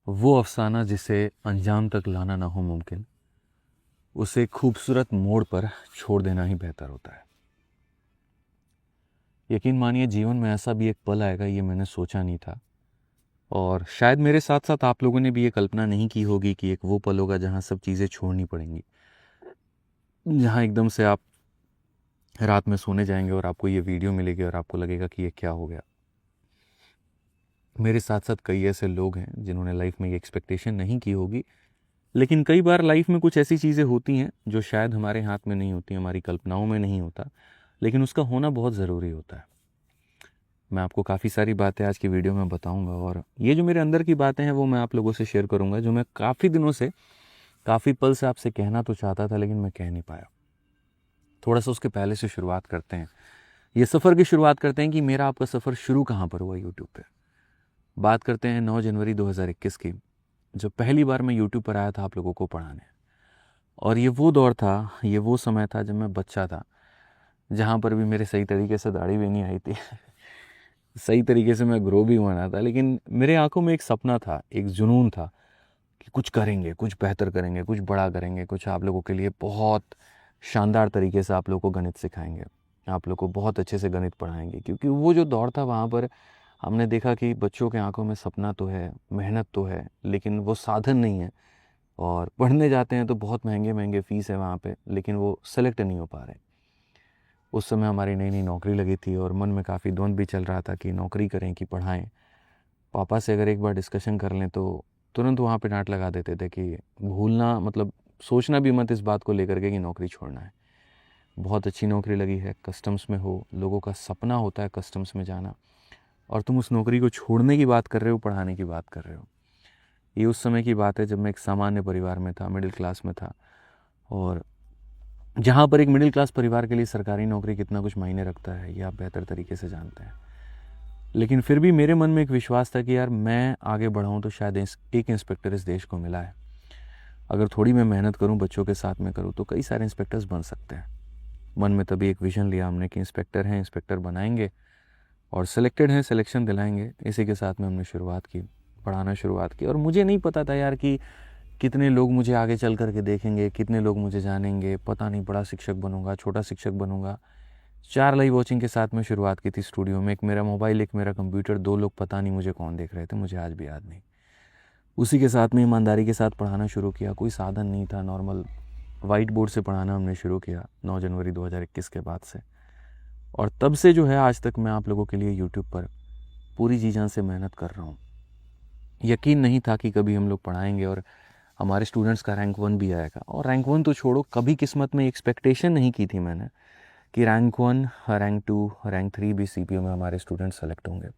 वो अफ़साना जिसे अंजाम तक लाना ना हो मुमकिन, उसे खूबसूरत मोड़ पर छोड़ देना ही बेहतर होता है। यकीन मानिए जीवन में ऐसा भी एक पल आएगा, ये मैंने सोचा नहीं था। और शायद मेरे साथ साथ आप लोगों ने भी ये कल्पना नहीं की होगी कि एक वो पल होगा जहाँ सब चीज़ें छोड़नी पड़ेंगी, जहाँ एकदम से आप रात में सोने जाएंगे और आपको ये वीडियो मिलेगी और आपको लगेगा कि ये क्या हो गया। मेरे साथ साथ कई ऐसे लोग हैं जिन्होंने लाइफ में ये एक्सपेक्टेशन नहीं की होगी, लेकिन कई बार लाइफ में कुछ ऐसी चीज़ें होती हैं जो शायद हमारे हाथ में नहीं होती, हमारी कल्पनाओं में नहीं होता, लेकिन उसका होना बहुत ज़रूरी होता है। मैं आपको काफ़ी सारी बातें आज की वीडियो में बताऊंगा, और ये जो मेरे अंदर की बातें हैं वो मैं आप लोगों से शेयर करूंगा, जो मैं काफ़ी दिनों से, काफ़ी पल से आपसे कहना तो चाहता था लेकिन मैं कह नहीं पाया। थोड़ा सा उसके पहले से शुरुआत करते हैं, ये सफ़र की शुरुआत करते हैं कि मेरा आपका सफ़र शुरू कहाँ पर हुआ यूट्यूब पे। बात करते हैं 9 जनवरी 2021 की, जब पहली बार मैं यूट्यूब पर आया था आप लोगों को पढ़ाने। और ये वो दौर था, ये वो समय था जब मैं बच्चा था, जहाँ पर भी मेरे सही तरीके से दाढ़ी भी नहीं आई थी सही तरीके से मैं ग्रो भी हुआ ना था, लेकिन मेरे आंखों में एक सपना था, एक जुनून था कि कुछ करेंगे, कुछ बेहतर करेंगे, कुछ बड़ा करेंगे, कुछ आप लोगों के लिए बहुत शानदार तरीके से आप लोगों को गणित सिखाएंगे, आप लोग को बहुत अच्छे से गणित पढ़ाएंगे। क्योंकि वो जो दौर था वहाँ पर हमने देखा कि बच्चों के आंखों में सपना तो है, मेहनत तो है, लेकिन वो साधन नहीं है। और पढ़ने जाते हैं तो बहुत महंगे महंगे फ़ीस है वहाँ पे, लेकिन वो सेलेक्ट नहीं हो पा रहे। उस समय हमारी नई नई नौकरी लगी थी और मन में काफ़ी द्वंद भी चल रहा था कि नौकरी करें कि पढ़ाएं। पापा से अगर एक बार डिस्कशन कर लें तो तुरंत वहाँ पे डांट लगा देते थे कि भूलना, मतलब सोचना भी मत इस बात को लेकर के कि नौकरी छोड़ना है। बहुत अच्छी नौकरी लगी है, कस्टम्स में हो, लोगों का सपना होता है कस्टम्स में जाना, और तुम उस नौकरी को छोड़ने की बात कर रहे हो, पढ़ाने की बात कर रहे हो। ये उस समय की बात है जब मैं एक सामान्य परिवार में था, मिडिल क्लास में था, और जहाँ पर एक मिडिल क्लास परिवार के लिए सरकारी नौकरी कितना कुछ मायने रखता है ये आप बेहतर तरीके से जानते हैं। लेकिन फिर भी मेरे मन में एक विश्वास था कि यार मैं आगे बढ़ाऊँ तो शायद एक इंस्पेक्टर इस देश को मिला है। अगर थोड़ी मैं मेहनत करूँ, बच्चों के साथ में करूँ, तो कई सारे इंस्पेक्टर्स बन सकते हैं। मन में तभी एक विज़न लिया हमने कि इंस्पेक्टर हैं, इंस्पेक्टर बनाएंगे, और सिलेक्टेड हैं, सिलेक्शन दिलाएंगे। इसी के साथ में हमने शुरुआत की, पढ़ाना शुरुआत की। और मुझे नहीं पता था यार कि कितने लोग मुझे आगे चल कर के देखेंगे, कितने लोग मुझे जानेंगे। पता नहीं, बड़ा शिक्षक बनूंगा, छोटा शिक्षक बनूंगा। 4 लाइव वॉचिंग के साथ में शुरुआत की थी स्टूडियो में। एक मेरा मोबाइल, एक मेरा कंप्यूटर, 2 लोग, पता नहीं मुझे कौन देख रहे थे, मुझे आज भी याद नहीं। उसी के साथ में ईमानदारी के साथ पढ़ाना शुरू किया। कोई साधन नहीं था, नॉर्मल वाइट बोर्ड से पढ़ाना हमने शुरू किया 9 जनवरी 2021 के बाद से। और तब से जो है आज तक मैं आप लोगों के लिए यूट्यूब पर पूरी जी जान से मेहनत कर रहा हूँ। यकीन नहीं था कि कभी हम लोग पढ़ाएंगे और हमारे स्टूडेंट्स का रैंक 1 भी आएगा। और रैंक 1 तो छोड़ो, कभी किस्मत में एक्सपेक्टेशन नहीं की थी मैंने कि रैंक 1, रैंक 2, रैंक 3 भी सीपीयू में हमारे स्टूडेंट सेलेक्ट होंगे।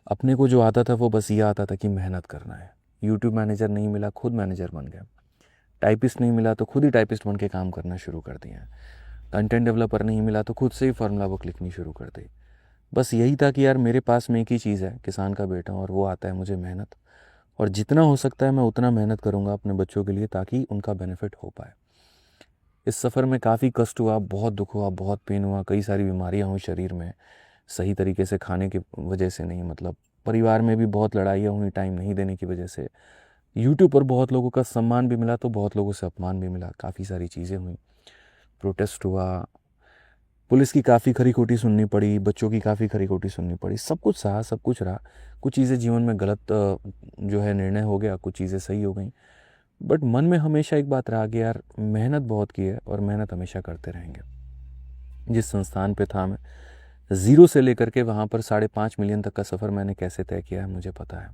अपने को जो आता था वो बस ये आता था कि मेहनत करना है। यूट्यूब मैनेजर नहीं मिला, खुद मैनेजर बन गया। टाइपिस्ट नहीं मिला तो खुद ही टाइपिस्ट बन के काम करना शुरू कर दिया। कंटेंट डेवलपर नहीं मिला तो खुद से ही फार्मूला बुक लिखनी शुरू कर दी। बस यही था कि यार मेरे पास में एक ही चीज़ है, किसान का बेटा, और वो आता है मुझे मेहनत। और जितना हो सकता है मैं उतना मेहनत करूँगा अपने बच्चों के लिए, ताकि उनका बेनिफिट हो पाए। इस सफ़र में काफ़ी कष्ट हुआ, बहुत दुख हुआ, बहुत पेन हुआ, कई सारी बीमारियाँ हुई शरीर में, सही तरीके से खाने की वजह से नहीं, मतलब परिवार में भी बहुत लड़ाइयाँ हुई टाइम नहीं देने की वजह से। यूट्यूब पर बहुत लोगों का सम्मान भी मिला तो बहुत लोगों से अपमान भी मिला, काफ़ी सारी चीज़ें हुई, प्रोटेस्ट हुआ, पुलिस की काफ़ी खरी खोटी सुननी पड़ी, बच्चों की काफ़ी खरी खोटी सुननी पड़ी। सब कुछ सहा, सब कुछ रहा। कुछ चीज़ें जीवन में गलत जो है निर्णय हो गया, कुछ चीज़ें सही हो गई। बट मन में हमेशा एक बात रहा कि यार मेहनत बहुत की है और मेहनत हमेशा करते रहेंगे। जिस संस्थान पे था मैं, ज़ीरो से लेकर के वहाँ पर 5.5 मिलियन तक का सफ़र मैंने कैसे तय किया है मुझे पता है।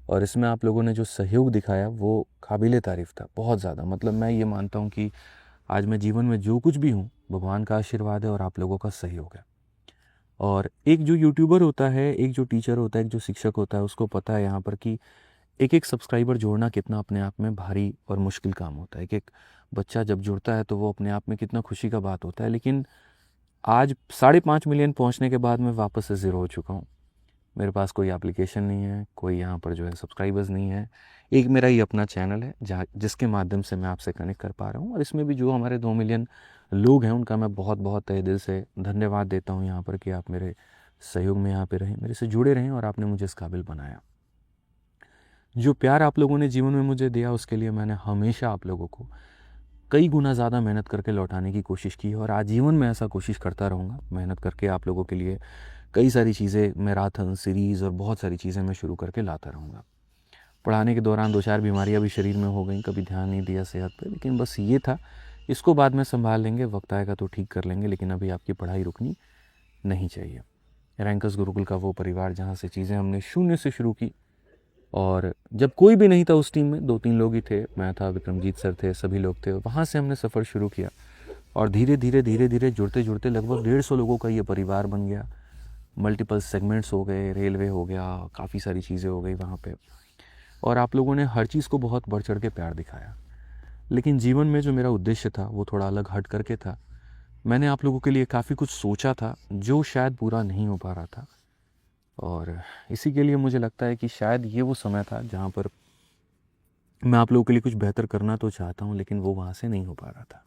और इसमें आप लोगों ने जो सहयोग दिखाया वो काबिले तारीफ़ था, बहुत ज़्यादा। मतलब मैं ये मानता हूँ कि आज मैं जीवन में जो कुछ भी हूँ, भगवान का आशीर्वाद है और आप लोगों का सहयोग है। और एक जो यूट्यूबर होता है, एक जो टीचर होता है, एक जो शिक्षक होता है, उसको पता है यहाँ पर कि एक एक सब्सक्राइबर जोड़ना कितना अपने आप में भारी और मुश्किल काम होता है। एक एक बच्चा जब जुड़ता है तो वो अपने आप में कितना खुशी का बात होता है। लेकिन आज 5.5 मिलियन पहुँचने के बाद मैं वापस से ज़ीरो हो चुका हूँ। मेरे पास कोई एप्लीकेशन नहीं है, कोई यहाँ पर जो है सब्सक्राइबर्स नहीं है। एक मेरा ही अपना चैनल है जहाँ जिसके माध्यम से मैं आपसे कनेक्ट कर पा रहा हूँ। और इसमें भी जो हमारे 2 मिलियन लोग हैं उनका मैं बहुत बहुत तहे दिल से धन्यवाद देता हूँ यहाँ पर कि आप मेरे सहयोग में यहाँ पे रहें, मेरे से जुड़े रहें और आपने मुझे इस काबिल बनाया। जो प्यार आप लोगों ने जीवन में मुझे दिया उसके लिए मैंने हमेशा आप लोगों को कई गुना ज़्यादा मेहनत करके लौटाने की कोशिश की है और आजीवन में ऐसा कोशिश करता रहूँगा। मेहनत करके आप लोगों के लिए कई सारी चीज़ें, मैराथन, सीरीज़ और बहुत सारी चीज़ें मैं शुरू करके लाता रहूँगा। पढ़ाने के दौरान 2-4 बीमारियाँ भी शरीर में हो गई, कभी ध्यान नहीं दिया सेहत पे, लेकिन बस ये था, इसको बाद में सँभाल लेंगे, वक्त आएगा तो ठीक कर लेंगे, लेकिन अभी आपकी पढ़ाई रुकनी नहीं चाहिए। रैंकर्स गुरुकुल का वो परिवार जहाँ से चीज़ें हमने शून्य से शुरू की और जब कोई भी नहीं था उस टीम में, 2-3 लोग ही थे, मैं था, विक्रमजीत सर थे, सभी लोग थे, वहाँ से हमने सफ़र शुरू किया और धीरे धीरे जुड़ते लगभग 150 लोगों का ये परिवार बन गया। मल्टीपल सेगमेंट्स हो गए, रेलवे हो गया, काफ़ी सारी चीज़ें हो गई वहाँ पे और आप लोगों ने हर चीज़ को बहुत बढ़ चढ़ के प्यार दिखाया। लेकिन जीवन में जो मेरा उद्देश्य था वो थोड़ा अलग हट करके था। मैंने आप लोगों के लिए काफ़ी कुछ सोचा था जो शायद पूरा नहीं हो पा रहा था और इसी के लिए मुझे लगता है कि शायद ये वो समय था जहाँ पर मैं आप लोगों के लिए कुछ बेहतर करना तो चाहता हूँ, लेकिन वो वहाँ से नहीं हो पा रहा था।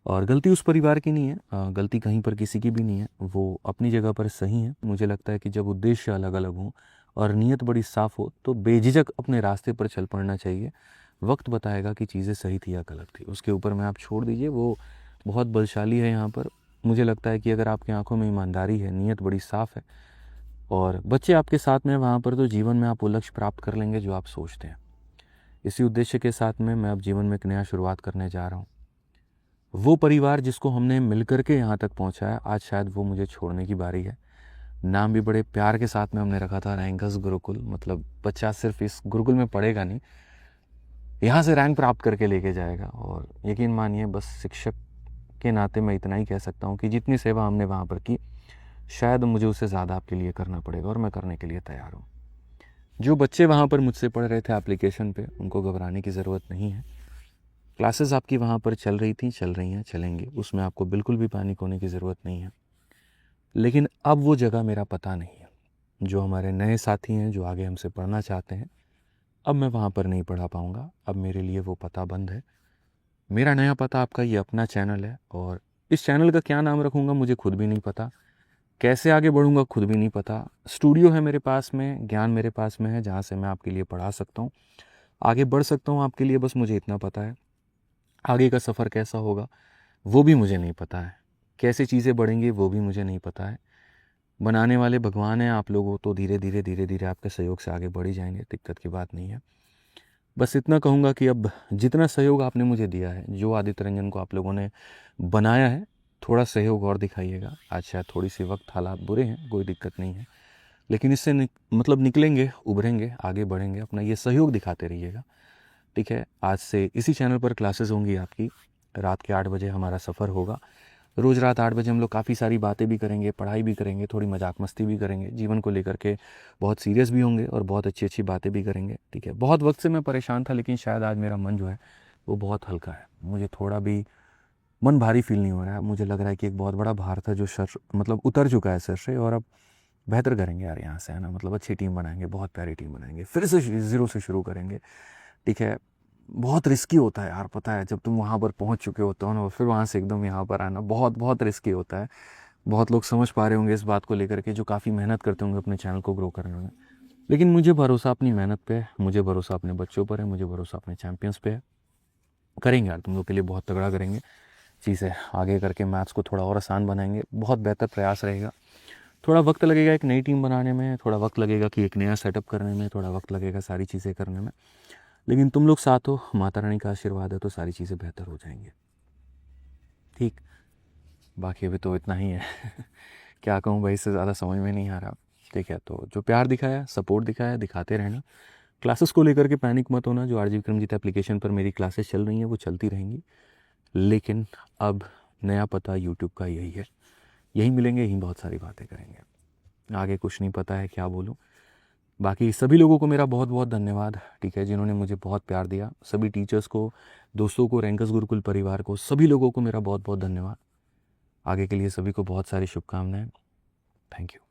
और गलती उस परिवार की नहीं है, गलती कहीं पर किसी की भी नहीं है, वो अपनी जगह पर सही है। मुझे लगता है कि जब उद्देश्य अलग अलग हों और नीयत बड़ी साफ़ हो तो बेझिझक अपने रास्ते पर चल पड़ना चाहिए। वक्त बताएगा कि चीज़ें सही थी या गलत थी, उसके ऊपर में आप छोड़ दीजिए, वो बहुत बलशाली है यहाँ पर। मुझे लगता है कि अगर आपकी आंखों में ईमानदारी है, नीयत बड़ी साफ़ है और बच्चे आपके साथ में वहाँ पर, तो जीवन में आप वो लक्ष्य प्राप्त कर लेंगे जो आप सोचते हैं। इसी उद्देश्य के साथ में मैं अब जीवन में एक नया शुरुआत करने जा रहा हूँ। वो परिवार जिसको हमने मिलकर के यहाँ तक पहुँचाया, आज शायद वो मुझे छोड़ने की बारी है। नाम भी बड़े प्यार के साथ में हमने रखा था, रैंकर्स गुरुकुल। मतलब बच्चा सिर्फ इस गुरुकुल में पढ़ेगा नहीं, यहाँ से रैंक प्राप्त करके लेके जाएगा। और यकीन मानिए, बस शिक्षक के नाते मैं इतना ही कह सकता हूँ कि जितनी सेवा हमने वहाँ पर की, शायद मुझे उससे ज़्यादा आपके लिए करना पड़ेगा और मैं करने के लिए तैयार हूँ। जो बच्चे वहाँ पर मुझसे पढ़ रहे थे एप्लीकेशन पे, उनको घबराने की ज़रूरत नहीं है। क्लासेस आपकी वहाँ पर चल रही थी, चल रही हैं, चलेंगी, उसमें आपको बिल्कुल भी पैनिक होने की ज़रूरत नहीं है। लेकिन अब वो जगह मेरा पता नहीं है। जो हमारे नए साथी हैं, जो आगे हमसे पढ़ना चाहते हैं, अब मैं वहाँ पर नहीं पढ़ा पाऊँगा। अब मेरे लिए वो पता बंद है। मेरा नया पता आपका ये अपना चैनल है और इस चैनल का क्या नाम रखूँगा मुझे खुद भी नहीं पता। कैसे आगे बढ़ूँगा खुद भी नहीं पता। स्टूडियो है मेरे पास में, ज्ञान मेरे पास में है जहाँ से मैं आपके लिए पढ़ा सकता हूँ, आगे बढ़ सकता हूँ आपके लिए, बस मुझे इतना पता है। आगे का सफ़र कैसा होगा वो भी मुझे नहीं पता है, कैसे चीज़ें बढ़ेंगी वो भी मुझे नहीं पता है। बनाने वाले भगवान हैं, आप लोगों तो धीरे धीरे आपके सहयोग से आगे बढ़ ही जाएंगे, दिक्कत की बात नहीं है। बस इतना कहूँगा कि अब जितना सहयोग आपने मुझे दिया है, जो आदित्य रंजन को आप लोगों ने बनाया है, थोड़ा सहयोग और दिखाइएगा। आज शायद थोड़ी सी वक्त हालात बुरे हैं, कोई दिक्कत नहीं है, लेकिन इससे मतलब निकलेंगे, उभरेंगे, आगे बढ़ेंगे। अपना ये सहयोग दिखाते रहिएगा, ठीक है। आज से इसी चैनल पर क्लासेस होंगी आपकी, रात के 8 बजे हमारा सफ़र होगा। रोज़ रात 8 बजे हम लोग काफ़ी सारी बातें भी करेंगे, पढ़ाई भी करेंगे, थोड़ी मजाक मस्ती भी करेंगे, जीवन को लेकर के बहुत सीरियस भी होंगे और बहुत अच्छी अच्छी बातें भी करेंगे, ठीक है। बहुत वक्त से मैं परेशान था, लेकिन शायद आज मेरा मन जो है वो बहुत हल्का है। मुझे थोड़ा भी मन भारी फील नहीं हो रहा है। मुझे लग रहा है कि एक बहुत बड़ा भार था जो सर मतलब उतर चुका है सर से, और अब बेहतर करेंगे यार यहाँ से, है ना। मतलब अच्छी टीम बनाएंगे, बहुत प्यारी टीम बनाएंगे, फिर से ज़ीरो से शुरू करेंगे, ठीक है। बहुत रिस्की होता है यार, पता है, जब तुम वहाँ पर पहुँच चुके होते हो ना, फिर वहाँ से एकदम यहाँ पर आना बहुत बहुत रिस्की होता है। बहुत लोग समझ पा रहे होंगे इस बात को लेकर के, जो काफ़ी मेहनत करते होंगे अपने चैनल को ग्रो करने में। लेकिन मुझे भरोसा अपनी मेहनत पे है, मुझे भरोसा अपने बच्चों पर है, मुझे भरोसा अपने चैम्पियंस पे है। करेंगे यार, तुम लोग के लिए बहुत तगड़ा करेंगे चीज़ें, आगे करके मैथ्स को थोड़ा और आसान बनाएंगे, बहुत बेहतर प्रयास रहेगा। थोड़ा वक्त लगेगा एक नई टीम बनाने में, थोड़ा वक्त लगेगा कि एक नया सेटअप करने में, थोड़ा वक्त लगेगा सारी चीज़ें करने में, लेकिन तुम लोग साथ हो, माता रानी का आशीर्वाद है, तो सारी चीज़ें बेहतर हो जाएंगी, ठीक। बाकी अभी तो इतना ही है क्या कहूँ भाई, इससे ज़्यादा समझ में नहीं आ रहा, ठीक है। तो जो प्यार दिखाया, सपोर्ट दिखाया, दिखाते रहना। क्लासेस को लेकर के पैनिक मत होना, जो आरजी विक्रमजीत एप्लीकेशन पर मेरी क्लासेस चल रही हैं वो चलती रहेंगी, लेकिन अब नया पता यूट्यूब का यही है, यहीं मिलेंगे, यहीं बहुत सारी बातें करेंगे। आगे कुछ नहीं पता है क्या बोलूँ। बाकी सभी लोगों को मेरा बहुत बहुत धन्यवाद, ठीक है, जिन्होंने मुझे बहुत प्यार दिया। सभी टीचर्स को, दोस्तों को, रैंकर्स गुरुकुल परिवार को, सभी लोगों को मेरा बहुत बहुत धन्यवाद। आगे के लिए सभी को बहुत सारी शुभकामनाएं। Thank you.